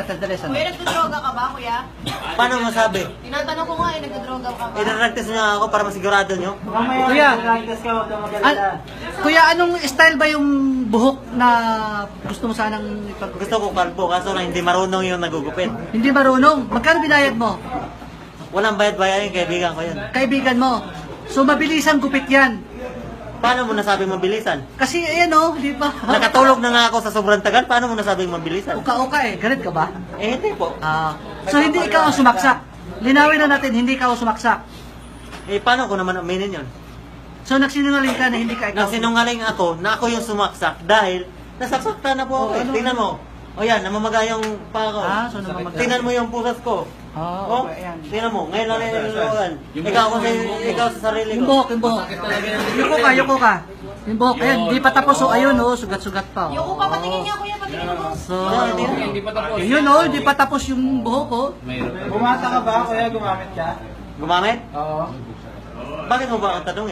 Sandali. Kuya, nagdodroga ka ba, kuya? Paano masabi? Tinatanong ko nga eh, nagdodroga ka ba? Idaragtas niyo ako para masigurado niyo? Kuya, kuya, anong style ba yung buhok na gusto mo sanang ipag... Gusto ko kalbo, kaso lang hindi marunong yung nagugupit. Hindi marunong. Magkano binayad mo? Walang bayad-bayad yung kaibigan ko yun. Kaibigan mo. So, mabilisang gupit yan. Paano mo nasabi mabilisan? Kasi, ayan o, di ba? Nakatulog na nga ako sa sobrang tagal, paano mo nasabing mabilisan? Uka-uka eh. Galit ka ba? Eh, hindi po. So, hindi ikaw ang sumaksak. Linawin na natin, hindi ikaw ang sumaksak. Eh, paano ko naman aminin yun? So, nagsinungaling ka na hindi ka ikaw. Nagsinungaling ako na ako yung sumaksak dahil nasasaktan na po ako. Ano? Tingnan mo. O yan, namamaga yung pa ako. So namamaga. Tingnan mo yung pusas ko. Oh, Okay, ayan. tingnan mo. Ngayon lang nilulugan. Ikaw sa sarili Yung ko. buhok, yung buhok. Yuko ka. Yung buhok, ayan, di pa tapos. So, ayun o, sugat-sugat pa. Yung ko pa, patingin niya, kuya, patingin mo. So, yun o, di pa tapos yung buhok o. Bumata ka ba? Kaya gumamit ka? Gumamit? Oo. Bakit mo ba ang tanongin?